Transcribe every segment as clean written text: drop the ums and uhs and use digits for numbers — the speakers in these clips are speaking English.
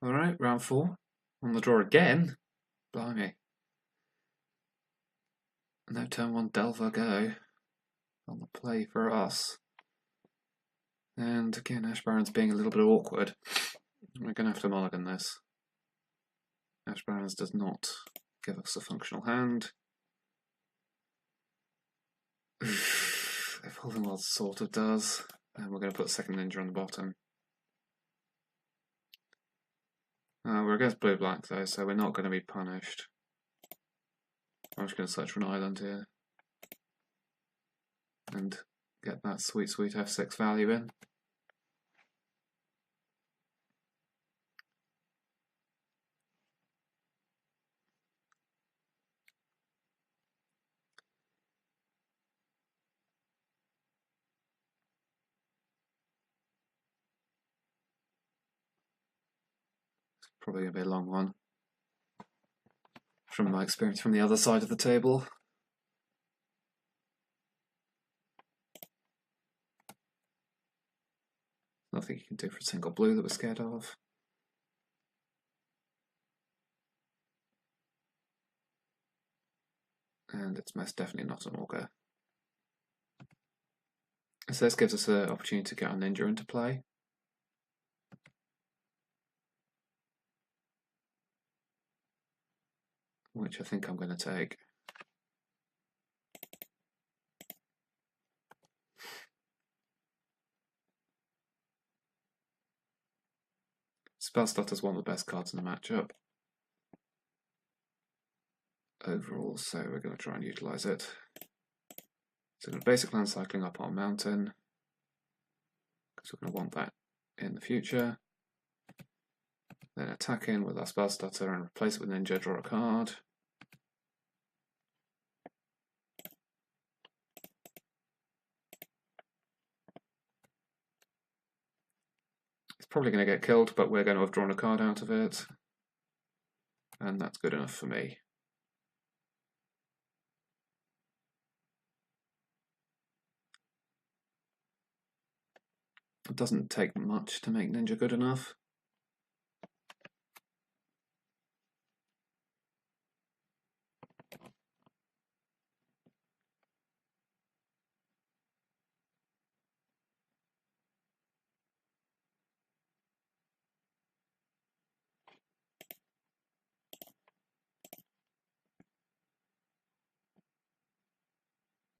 Alright, round 4. On the draw again. Blimey. No turn 1 Delver go. On the play for us. And again, Ash Baron's being a little bit awkward. We're going to have to mulligan this. Ash Baron's does not give us a functional hand. Evolving World sort of does. And we're going to put second ninja on the bottom. We're against blue-black though, so we're not going to be punished. I'm just going to search for an island here. And get that sweet, sweet F6 value in. Probably going to be a long one. From my experience from the other side of the table. Nothing you can do for a single blue that we're scared of. And it's most definitely not an auger. So this gives us an opportunity to get our ninja into play. Which I think I'm going to take. Spellstutter's one of the best cards in the matchup. Overall, so we're going to try and utilise it. So we're going to basic land cycling up our mountain. Because we're going to want that in the future. Then attack in with our Spellstutter and replace it with Ninja, draw a card. It's probably going to get killed, but we're going to have drawn a card out of it. And that's good enough for me. It doesn't take much to make Ninja good enough.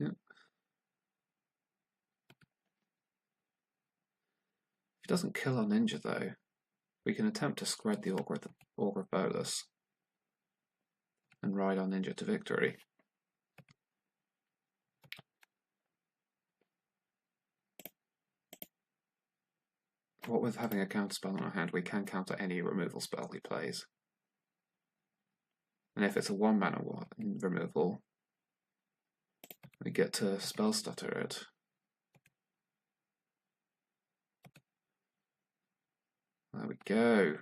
Yep. If it doesn't kill our Ninja though, we can attempt to spread the Augur of Bolus and ride our Ninja to victory. What with having a counter spell in our hand, we can counter any removal spell he plays. And if it's a 1-mana removal, we get to Spellstutter it. There we go.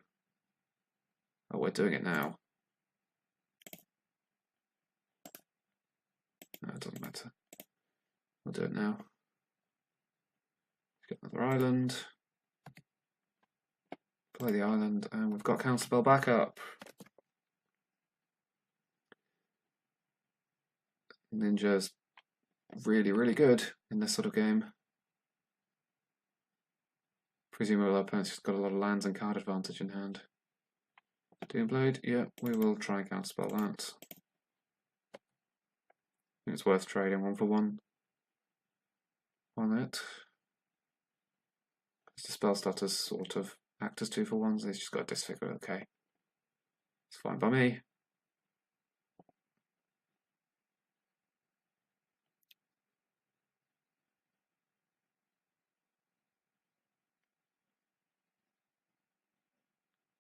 Oh, we're doing it now. No, it doesn't matter. We'll do it now. Get another island. Play the island, and we've got counterspell backup. Ninja's really, really good in this sort of game. Presumably our opponent's got a lot of lands and card advantage in hand. Doomblade, yeah, we will try and counterspell that. I think it's worth trading 1 for 1 on it. The Spellstutters sort of act as 2 for 1s, he's just got a disfigure, okay. It's fine by me.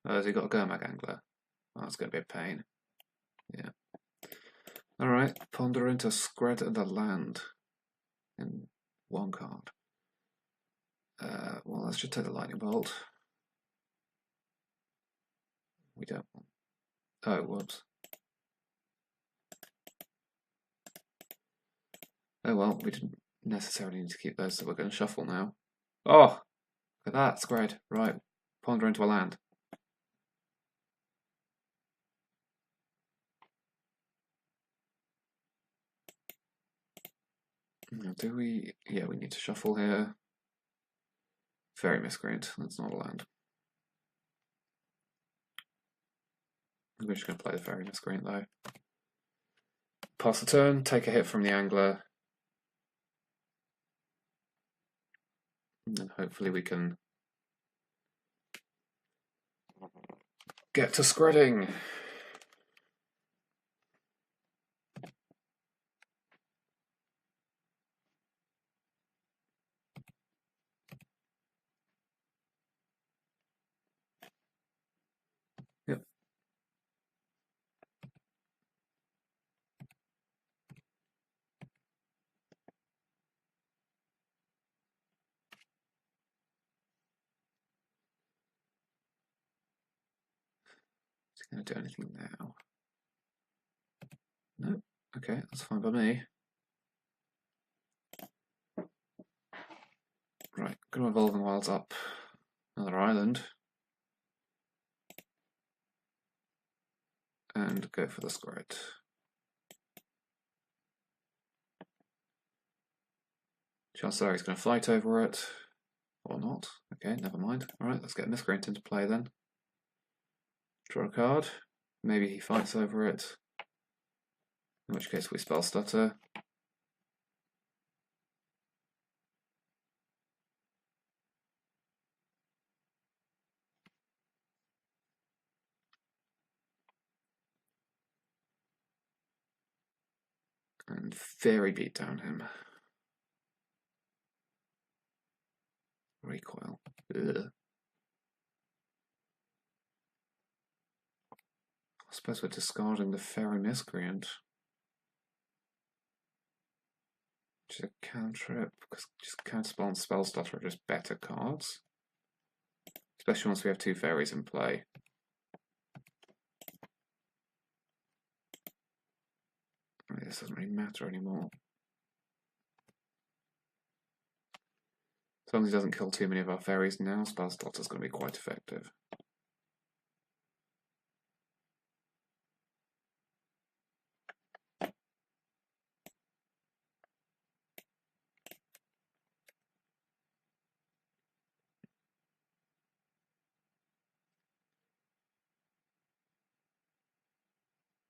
Oh, has he got a Gurmag Angler? Oh, that's going to be a pain. Yeah. Alright, ponder into Scred the Land in 1 card. Well, let's just take the Lightning Bolt. We don't want... Oh, whoops. Oh well, we didn't necessarily need to keep those, so we're going to shuffle now. Oh! Look at that, Scred. Right, ponder into a land. Do we? Yeah, we need to shuffle here. Very miscreant. That's not a land. We're just going to play the very miscreant though. Pass the turn, take a hit from the angler. And hopefully we can get to spreading. Yep. Is he going to do anything now? No. Okay, that's fine by me. Right, gonna Evolving Wilds up another island. And go for the squid. Chances are he's going to fight over it. Or not. Okay, never mind. Alright, let's get Miscreant into play then. Draw a card. Maybe he fights over it. In which case we spell stutter. And very beat down him. Recoil. Ugh. I suppose we're discarding the Fairy Miscreant. Which is a cantrip, because just Counterspell and Spell Stutter are just better cards. Especially once we have two fairies in play. This doesn't really matter anymore. As long as he doesn't kill too many of our fairies now, Spell Stutter is going to be quite effective.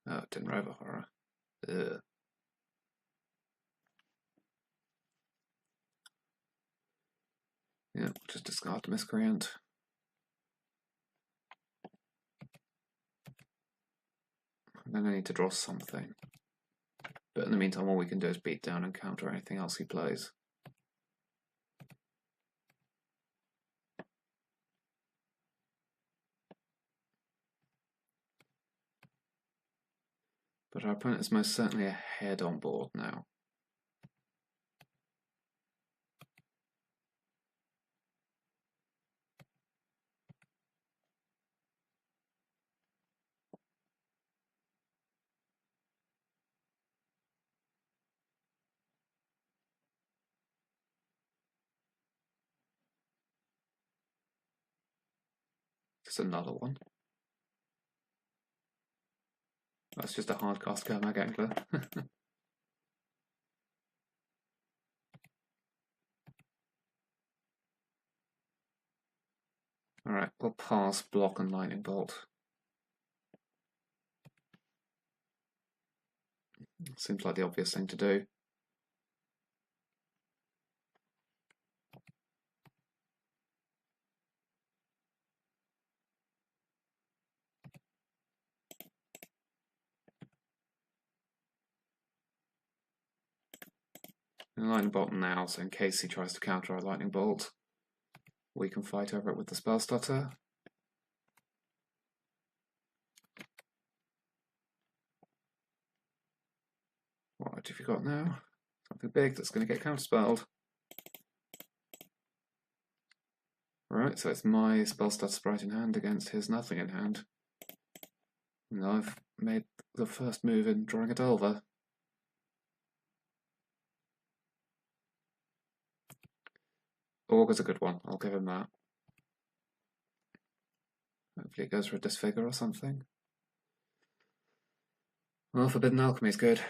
Oh, Dinrova Horror. Ugh. Yeah, we'll just discard the Miscreant. And then I need to draw something. But in the meantime, all we can do is beat down and counter anything else he plays. But our opponent is most certainly ahead on board now. Just another one. That's just a hard cast Kermag Angler. Alright, we'll pass Block and Lightning Bolt. Seems like the obvious thing to do. And Lightning Bolt now, so in case he tries to counter our Lightning Bolt, we can fight over it with the Spell Stutter. What have you got now? Something big that's going to get counterspelled. Right, so it's my Spell Stutter Sprite in hand against his nothing in hand. And I've made the first move in drawing a Delver. Augur's a good one, I'll give him that. Hopefully it goes for a Disfigure or something. Well, Forbidden Alchemy is good.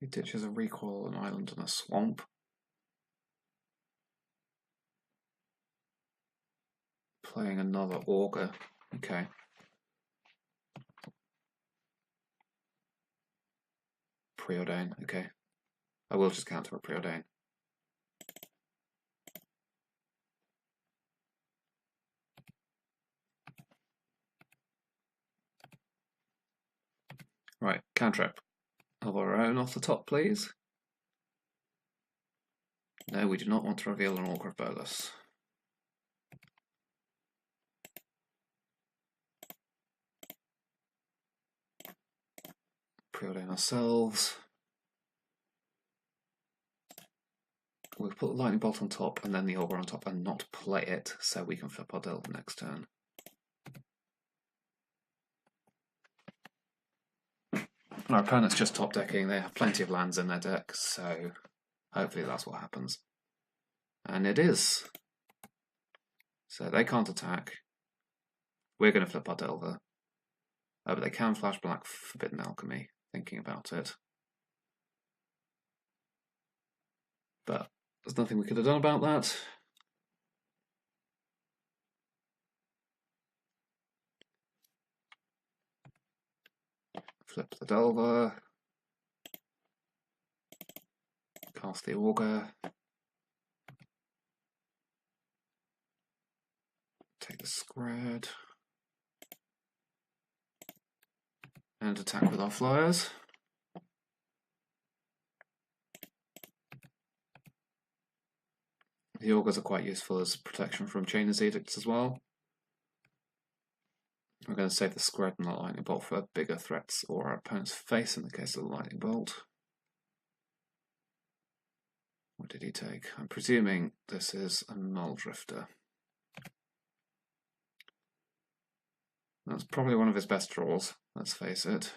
He ditches a recoil, an island, and a swamp. Playing another auger. Okay. Preordain. Okay. I will just counter a preordain. Right, cantrip of our own off the top, please. No, we do not want to reveal an Augur of Bolus. Preordain ourselves. We'll put the lightning bolt on top and then the auger on top and not play it so we can flip our Delver next turn. Our opponent's just top decking, they have plenty of lands in their deck, so hopefully that's what happens. And it is. So they can't attack. We're going to flip our Delver. But they can flash black Forbidden Alchemy, thinking about it. But there's nothing we could have done about that. Flip the Delver. Cast the Augur. Take the Scred. And attack with our flyers. The Augurs are quite useful as protection from Chainer's Edicts as well. We're going to save the Scred and the Lightning Bolt for bigger threats or our opponent's face in the case of the Lightning Bolt. What did he take? I'm presuming this is a Muldrifter. That's probably one of his best draws, let's face it.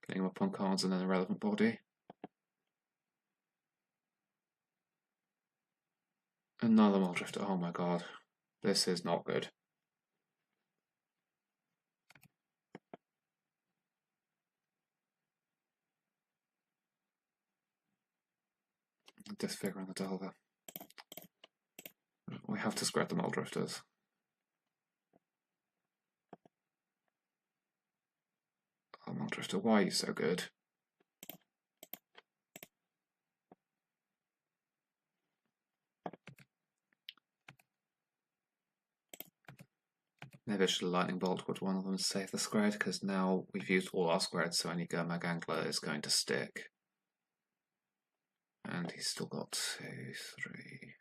Getting him up on cards and an irrelevant body. Another Muldrifter, oh my god. This is not good. Disfigure on the Delver. We have to scrap the Muldrifters. Oh, Muldrifter, why are you so good? Maybe I should have Lightning Bolt with one of them to save the Scred, because now we've used all our Screds, so any Gurmag Angler is going to stick. And he's still got 2, 3...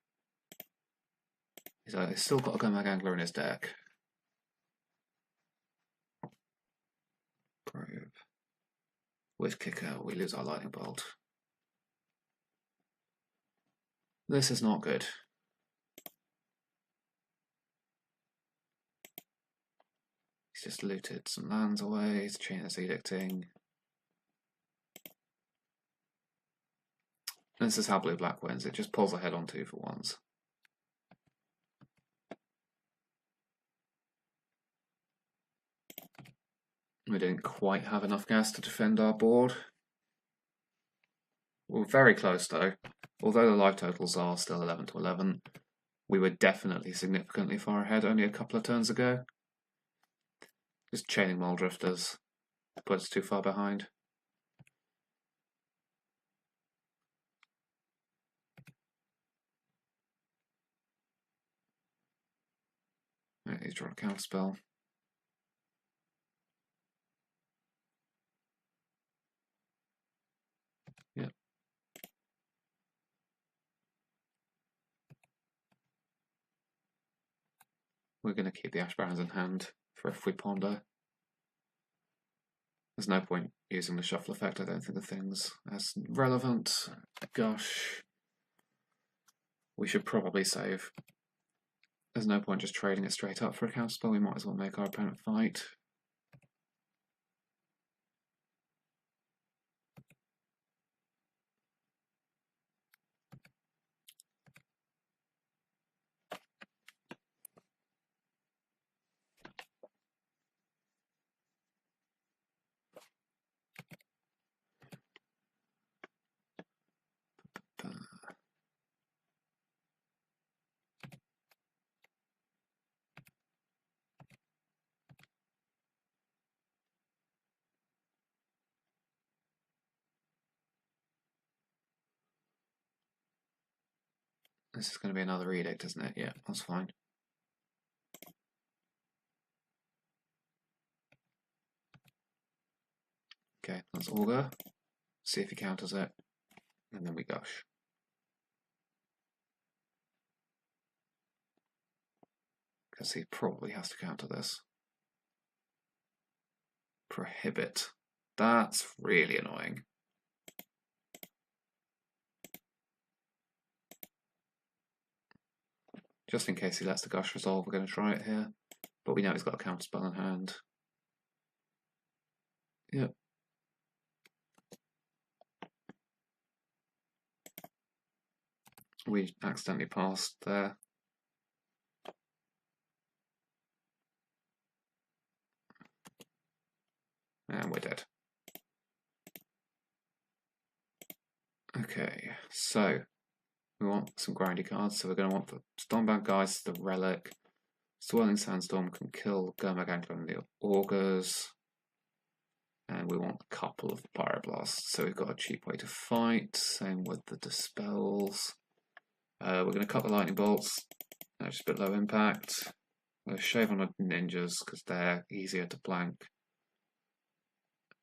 He's still got a Gurmag Angler in his deck. Probe. With Kicker, we lose our Lightning Bolt. This is not good. He's just looted some lands away, he's Chainer's Edicting. This is how blue-black wins, it just pulls ahead on 2 for once. We didn't quite have enough gas to defend our board. We're very close though. Although the life totals are still 11 to 11, we were definitely significantly far ahead only a couple of turns ago. Just chaining Muldrifters put us too far behind. Right, he's drawn a counter spell. Yep. We're going to keep the Ash Barrens in hand for if we ponder. There's no point using the shuffle effect, I don't think the thing's as relevant. Gosh. We should probably save. There's no point just trading it straight up for a counterspell, we might as well make our opponent fight. This is going to be another edict, isn't it? Yeah, that's fine. Okay, let's augur. See if he counters it. And then we gush. Because he probably has to counter this. Prohibit. That's really annoying. Just in case he lets the gush resolve, we're going to try it here. But we know he's got a counter spell in hand. Yep. We accidentally passed there. And we're dead. Okay, so we want some grindy cards. So we're going to want the Stormbound Geist, the Relic. Swirling Sandstorm can kill Gurmag and the Augurs. And we want a couple of Pyroblasts. So we've got a cheap way to fight. Same with the Dispels. We're going to cut the Lightning Bolts. Just a bit low impact. We'll shave on the Ninjas because they're easier to blank.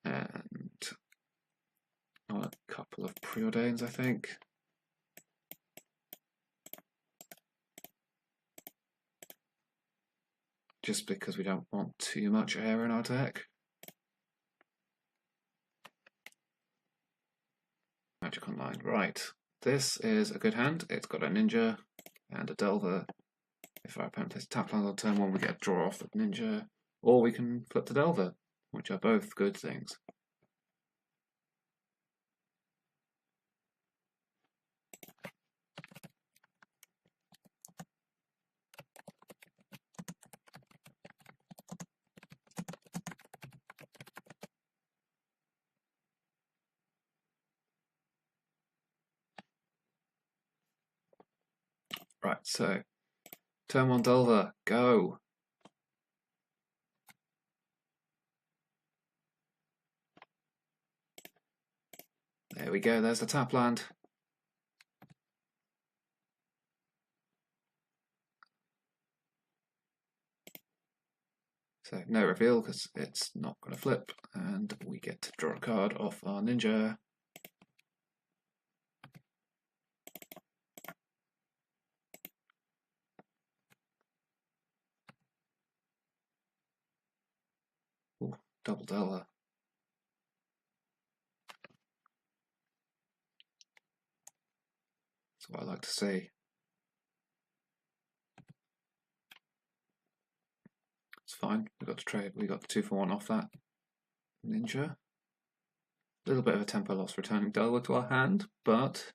And a couple of Preordains, I think. Just because we don't want too much air in our deck. Magic Online, right. This is a good hand. It's got a Ninja and a Delver. If our opponent plays tap land on turn 1, we get a draw off the Ninja. Or we can flip the Delver, which are both good things. Right, so turn 1 Delver, go! There we go, there's the tap land. So no reveal because it's not going to flip, and we get to draw a card off our Ninja. Ooh, double Delver. That's what I like to see. It's fine. We got to trade. We got the 2-for-1 off that Ninja. A little bit of a tempo loss returning Delver to our hand, but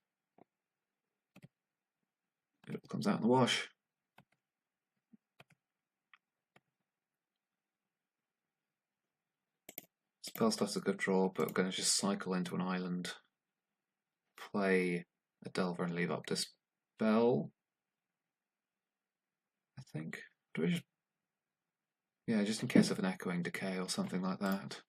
it comes out in the wash. Spell stuff's a good draw, but we're going to just cycle into an island, play a Delver, and leave up Dispel. I think. Do we just? Yeah, just in case of an Echoing Decay or something like that.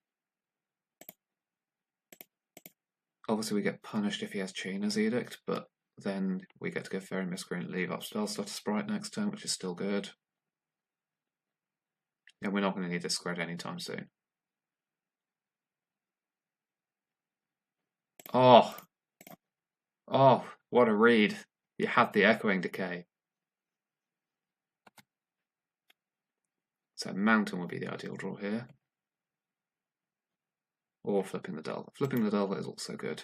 Obviously, we get punished if he has Chainer's Edict, but then we get to go Fairy Miscreant, leave up Spell Stuff to Sprite next turn, which is still good. And we're not going to need this squared anytime soon. Oh, what a read. You had the Echoing Decay. So Mountain would be the ideal draw here. Or flipping the Delver. Flipping the Delver is also good.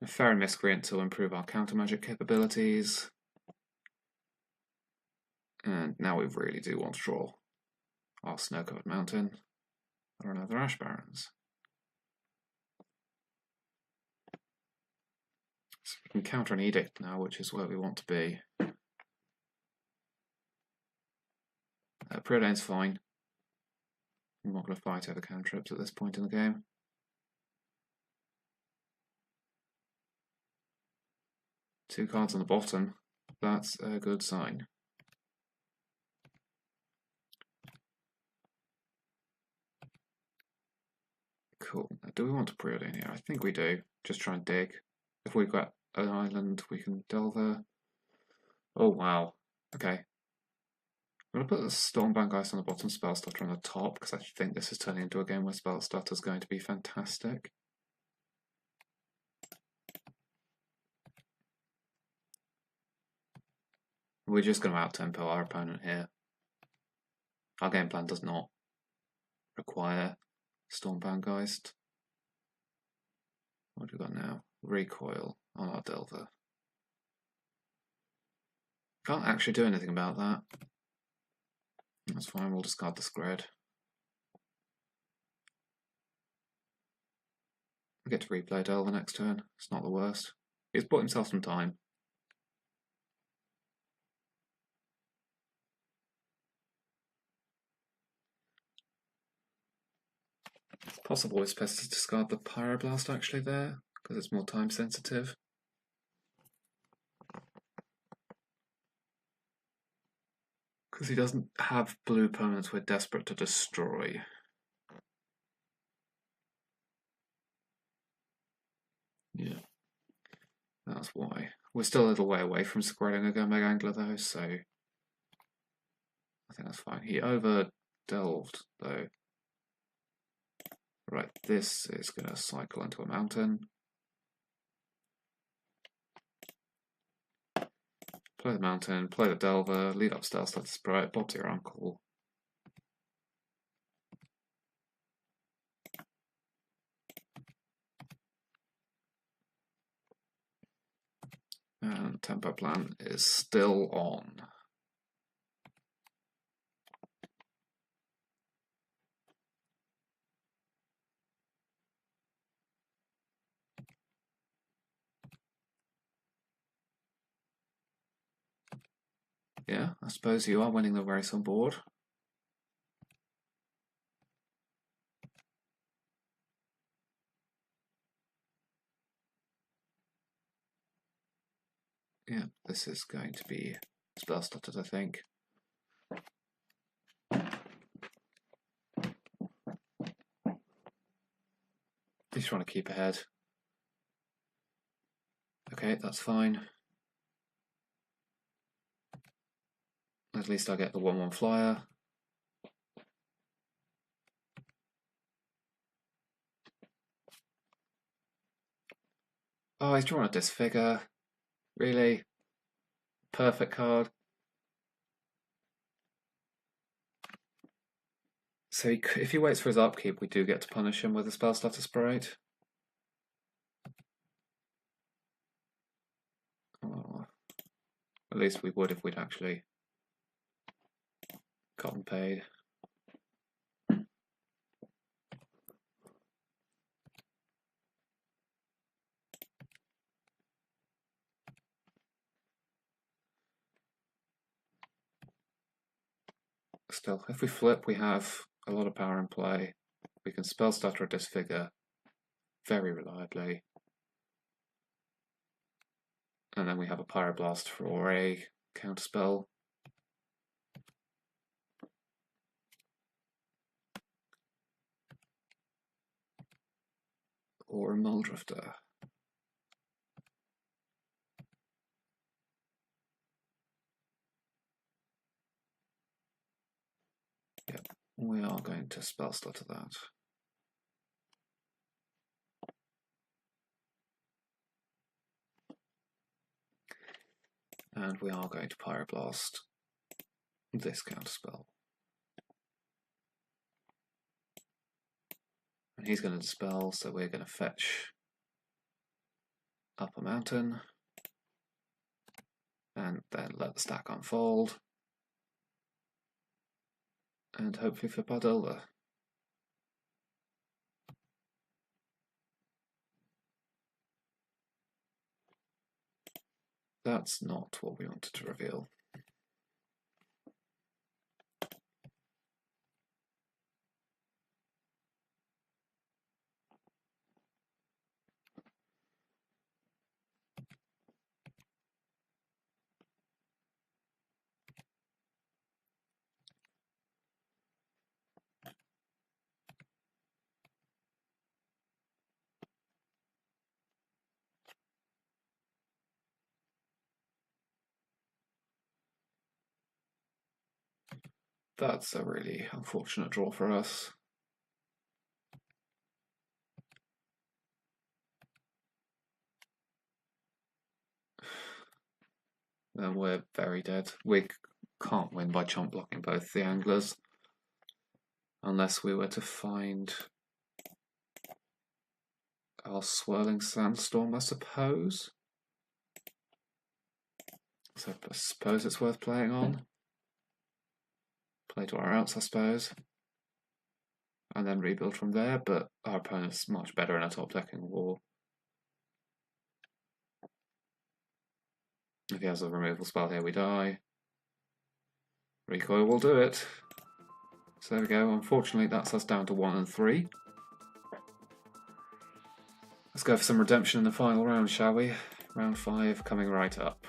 A Fairy Miscreant to improve our counter magic capabilities. And now we really do want to draw our Snow-Covered Mountain or another Ash Barrens. So we can counter an Edict now, which is where we want to be. Preordain's fine. I'm not going to fight over cantrips at this point in the game. Two cards on the bottom. That's a good sign. Cool. Now, do we want to preordain here? I think we do. Just try and dig. If we've got an island we can Delver. Oh wow. Okay. I'm going to put the Stormbound Geist on the bottom, Spell Stutter on the top, because I think this is turning into a game where Spell Stutter is going to be fantastic. We're just going to out-tempo our opponent here. Our game plan does not require Stormbound Geist. What have we got now? Recoil on our Delver. Can't actually do anything about that. That's fine, we'll discard the Scred. We get to replay Delver next turn, it's not the worst. He's bought himself some time. It's possible it's best to discard the Pyroblast actually there, because it's more time sensitive. Because he doesn't have blue permanents we're desperate to destroy. Yeah, that's why. We're still a little way away from squaring a Mega Angler though, so I think that's fine. He over-delved though. Right, this is going to cycle into a mountain. Play the mountain, play the Delver, lead up Stealth Stutter Sprite, bob to your uncle. And tempo plan is still on. Yeah, I suppose you are winning the race on board. Yeah, this is going to be Spell Stuttered, I think. He's trying to keep ahead. Okay, that's fine. At least I get the 1-1 flyer. Oh, he's drawn a Disfigure. Really? Perfect card. So if he waits for his upkeep, we do get to punish him with a Spell Stutter Sprite. Oh, at least we would if we'd actually gotten paid. Still, if we flip, we have a lot of power in play. We can Spell Stutter or Disfigure very reliably. And then we have a Pyroblast for a counterspell. Or a Muldrifter. Yep, we are going to Spell Stutter that. And we are going to Pyroblast this counterspell. And he's going to dispel, so we're going to fetch up a mountain. And then let the stack unfold. And hopefully flip our Delver. That's not what we wanted to reveal. That's a really unfortunate draw for us. Then we're very dead. We can't win by chump blocking both the anglers. Unless we were to find our swirling sandstorm, I suppose. So I suppose it's worth playing on. Play to our outs, I suppose. And then rebuild from there, but our opponent's much better in a top decking war. If he has a removal spell here, we die. Recoil will do it. So there we go. Unfortunately, that's us down to 1 and 3. Let's go for some redemption in the final round, shall we? Round 5 coming right up.